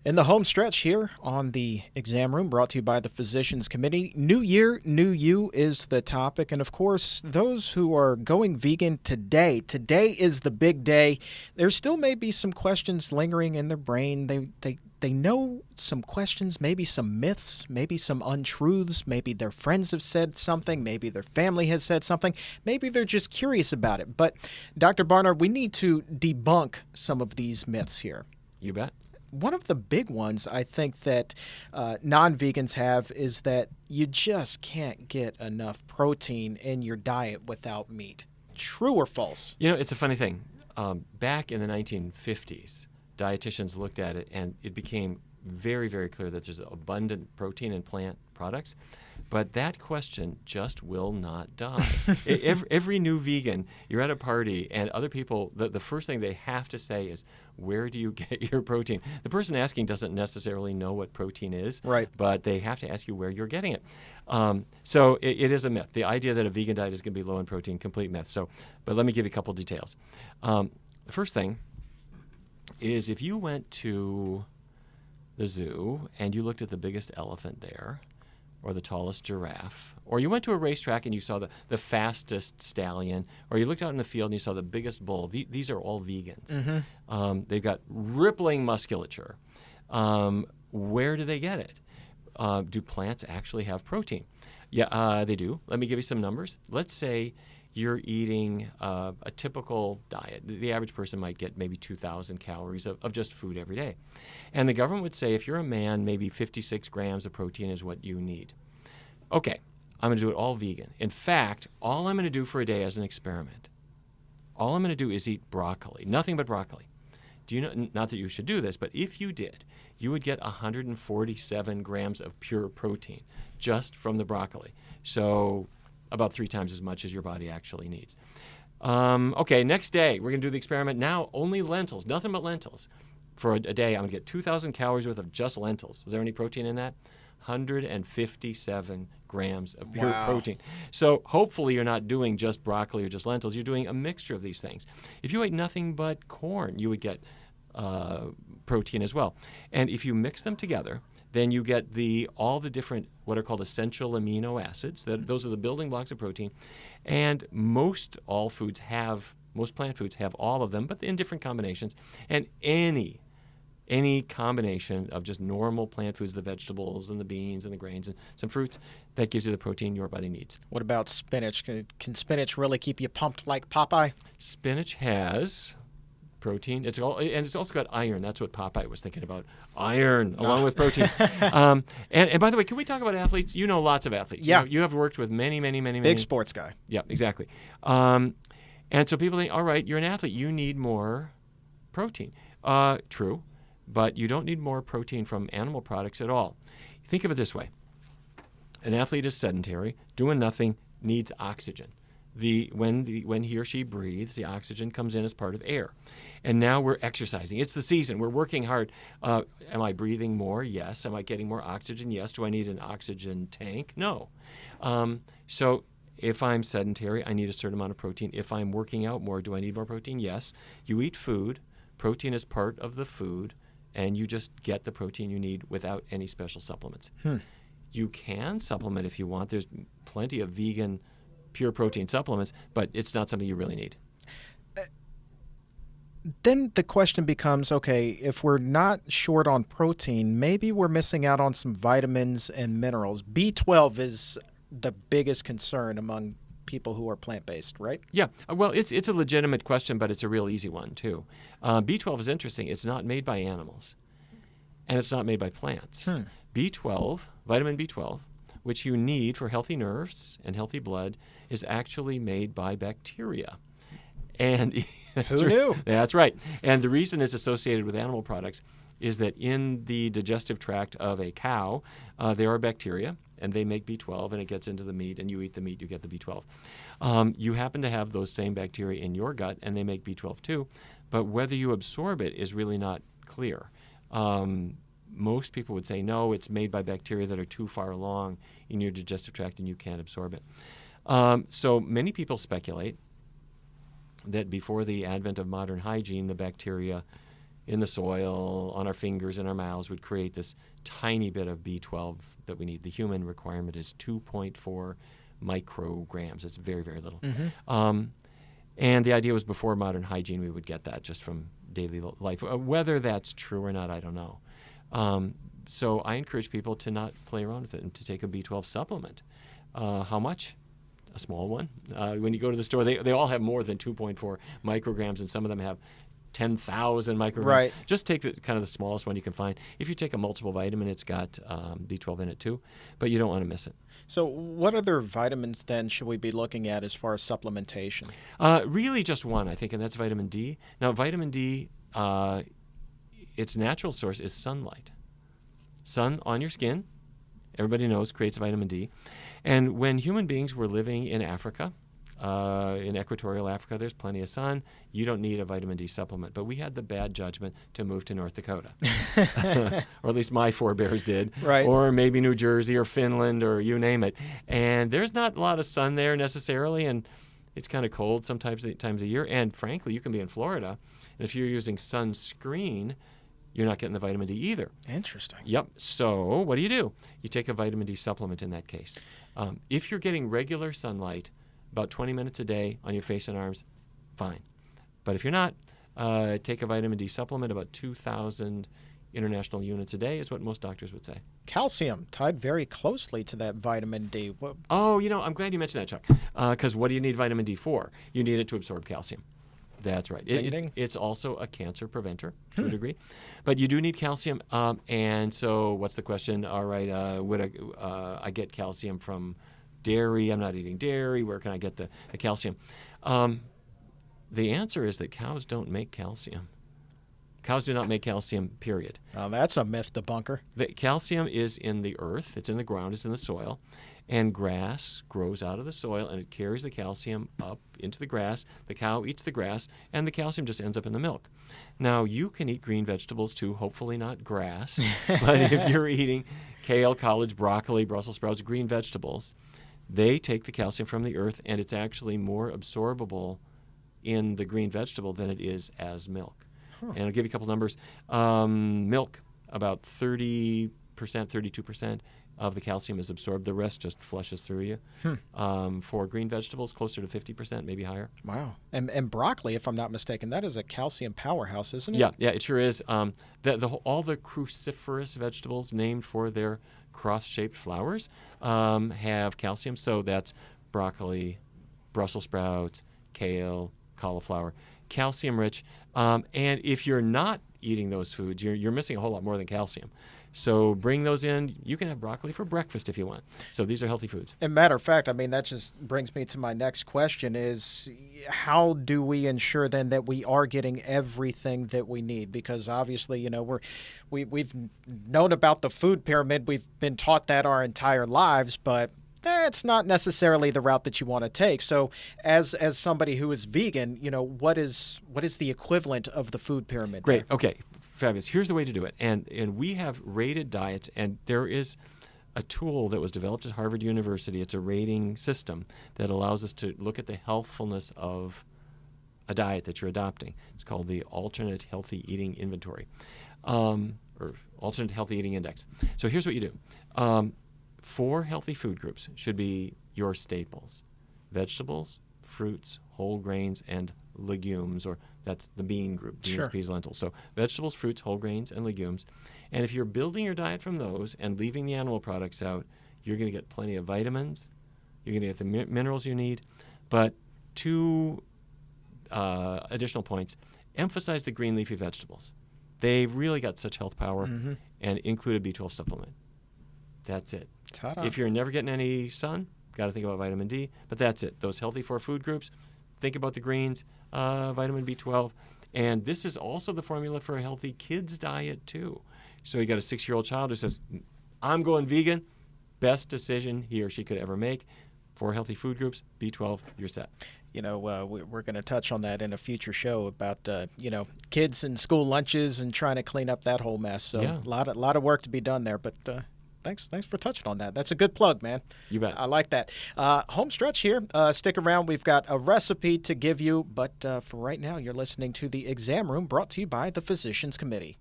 In the home stretch here on the exam room, brought to you by the Physicians Committee. New year, new you is the topic. And of course, those who are going vegan today is the big day. There still may be some questions lingering in their brain. They know some questions, maybe some myths, maybe some untruths. Maybe their friends have said something. Maybe their family has said something. Maybe they're just curious about it. But Dr. Barnard, we need to debunk some of these myths here. You bet. One of the big ones I think that non-vegans have is that you just can't get enough protein in your diet without meat. True or false? You know, it's a funny thing. Back in the 1950s, dietitians looked at it and it became very, very clear that there's abundant protein in plant products. But that question just will not die. Every new vegan, you're at a party and other people, the first thing they have to say is, where do you get your protein? The person asking doesn't necessarily know what protein is, right? But they have to ask you where you're getting it. So it is a myth. The idea that a vegan diet is going to be low in protein, complete myth. But let me give you a couple details. The first thing is if you went to the zoo and you looked at the biggest elephant there, or the tallest giraffe, or you went to a racetrack and you saw the fastest stallion, or you looked out in the field and you saw the biggest bull. These are all vegans. Mm-hmm. They've got rippling musculature. Where do they get it? Do plants actually have protein? Yeah, they do. Let me give you some numbers. Let's say you're eating a typical diet. The average person might get maybe 2,000 calories of just food every day. And the government would say, if you're a man, maybe 56 grams of protein is what you need. Okay, I'm going to do it all vegan. In fact, all I'm going to do for a day as an experiment, all I'm going to do is eat broccoli, nothing but broccoli. Do you know, not that you should do this, but if you did, you would get 147 grams of pure protein just from the broccoli. So about 3 times as much as your body actually needs. Okay, next day, we're going to do the experiment. Now, only lentils, nothing but lentils. For a day, I'm going to get 2,000 calories worth of just lentils. Is there any protein in that? 157 grams of pure protein. So hopefully you're not doing just broccoli or just lentils. You're doing a mixture of these things. If you ate nothing but corn, you would get protein as well. And if you mix them together, then you get all the different what are called essential amino acids. Those are the building blocks of protein. And most plant foods have all of them, but in different combinations. And any combination of just normal plant foods, the vegetables and the beans and the grains and some fruits, that gives you the protein your body needs. What about spinach? Can spinach really keep you pumped like Popeye? Spinach has protein. It's also got iron. That's what Popeye was thinking about. Iron along with protein. And by the way, can we talk about athletes? You know lots of athletes. Yeah. You have worked with many. Big sports guy. Yeah, exactly. And so people think, all right, you're an athlete. You need more protein. True, but you don't need more protein from animal products at all. Think of it this way. An athlete is sedentary, doing nothing, needs oxygen. When he or she breathes, the oxygen comes in as part of air. And now we're exercising. It's the season. We're working hard. Am I breathing more? Yes. Am I getting more oxygen? Yes. Do I need an oxygen tank? No. So if I'm sedentary, I need a certain amount of protein. If I'm working out more, do I need more protein? Yes. You eat food. Protein is part of the food, and you just get the protein you need without any special supplements. You can supplement if you want. There's plenty of vegan pure protein supplements, but it's not something you really need. Then the question becomes, okay, if we're not short on protein, maybe we're missing out on some vitamins and minerals. B12 is the biggest concern among people who are plant-based, right? Yeah. Well, it's a legitimate question, but it's a real easy one, too. B12 is interesting. It's not made by animals, and it's not made by plants. B12, vitamin B12, which you need for healthy nerves and healthy blood, is actually made by bacteria. And who knew? That's right. And the reason it's associated with animal products is that in the digestive tract of a cow, there are bacteria, and they make B12, and it gets into the meat, and you eat the meat, you get the B12. You happen to have those same bacteria in your gut, and they make B12 too, but whether you absorb it is really not clear. Most people would say, no, it's made by bacteria that are too far along in your digestive tract, and you can't absorb it. So many people speculate that before the advent of modern hygiene, the bacteria in the soil, on our fingers, in our mouths, would create this tiny bit of B12 that we need. The human requirement is 2.4 micrograms. It's very, very little. And the idea was before modern hygiene, we would get that just from daily life. Whether that's true or not, I don't know. So I encourage people to not play around with it and to take a B12 supplement. How much? A small one. When you go to the store, they all have more than 2.4 micrograms, and some of them have 10,000 micrograms. Right. Just take the kind of the smallest one you can find. If you take a multiple vitamin, it's got B12 in it too, but you don't want to miss it. So what other vitamins then should we be looking at as far as supplementation? Really just one, I think, and that's vitamin D. Now, vitamin D, its natural source is sunlight. Sun on your skin, everybody knows, creates vitamin D. And when human beings were living in Africa, in equatorial Africa, there's plenty of sun. You don't need a vitamin D supplement. But we had the bad judgment to move to North Dakota. Or at least my forebears did. Right. Or maybe New Jersey or Finland or you name it. And there's not a lot of sun there necessarily. And it's kind of cold sometimes times a year. And frankly, you can be in Florida. And if you're using sunscreen, you're not getting the vitamin D either. Interesting. Yep. So what do? You take a vitamin D supplement in that case. If you're getting regular sunlight, about 20 minutes a day on your face and arms, fine. But if you're not, take a vitamin D supplement. About 2,000 international units a day is what most doctors would say. Calcium tied very closely to that vitamin D. Oh, I'm glad you mentioned that, Chuck. Because what do you need vitamin D for? You need it to absorb calcium. That's right. It's also a cancer preventer to a degree. But you do need calcium. And so what's the question? All right, would I get calcium from dairy? I'm not eating dairy. Where can I get the calcium? The answer is that cows don't make calcium. Cows do not make calcium, period. That's a myth debunker. The calcium is in the earth. It's in the ground. It's in the soil. And grass grows out of the soil, and it carries the calcium up into the grass. The cow eats the grass, and the calcium just ends up in the milk. Now, you can eat green vegetables, too, hopefully not grass. But if you're eating kale, collard, broccoli, Brussels sprouts, green vegetables, they take the calcium from the earth, and it's actually more absorbable in the green vegetable than it is as milk. And I'll give you a couple numbers. Milk, about 30%, 32% of the calcium is absorbed. The rest just flushes through you. For green vegetables, closer to 50%, maybe higher. Wow. And broccoli, if I'm not mistaken, that is a calcium powerhouse, isn't it? Yeah, it sure is. All the cruciferous vegetables named for their cross-shaped flowers have calcium. So that's broccoli, Brussels sprouts, kale, cauliflower, calcium-rich. And if you're not eating those foods, you're missing a whole lot more than calcium. So bring those in. You can have broccoli for breakfast if you want. So these are healthy foods. And matter of fact, I mean, that just brings me to my next question is how do we ensure then that we are getting everything that we need? Because obviously, we've known about the food pyramid. We've been taught that our entire lives, but that's not necessarily the route that you want to take. So as somebody who is vegan, what is the equivalent of the food pyramid? Great. There? Okay. Fabulous. Here's the way to do it. And we have rated diets, and there is a tool that was developed at Harvard University. It's a rating system that allows us to look at the healthfulness of a diet that you're adopting. It's called the Alternate Healthy Eating Inventory, or Alternate Healthy Eating Index. So here's what you do. 4 healthy food groups should be your staples: vegetables, fruits, whole grains, and legumes, or that's the bean group, beans, Sure. peas, lentils. So vegetables, fruits, whole grains, and legumes. And if you're building your diet from those and leaving the animal products out, you're going to get plenty of vitamins. You're going to get the minerals you need. But 2 additional points. Emphasize the green leafy vegetables. They've really got such health power, and include a B12 supplement. That's it. Ta-da. If you're never getting any sun, got to think about vitamin D. But that's it. Those healthy 4 food groups, think about the greens, vitamin B12. And this is also the formula for a healthy kids diet, too. So you got a 6-year-old child who says, I'm going vegan. Best decision he or she could ever make. 4 healthy food groups, B12, you're set. We're going to touch on that in a future show about, kids and school lunches and trying to clean up that whole mess. So Yeah. a lot of work to be done there. But Thanks for touching on that. That's a good plug, man. You bet. I like that. Home stretch here. Stick around. We've got a recipe to give you, but for right now, you're listening to the Exam Room, brought to you by the Physicians Committee.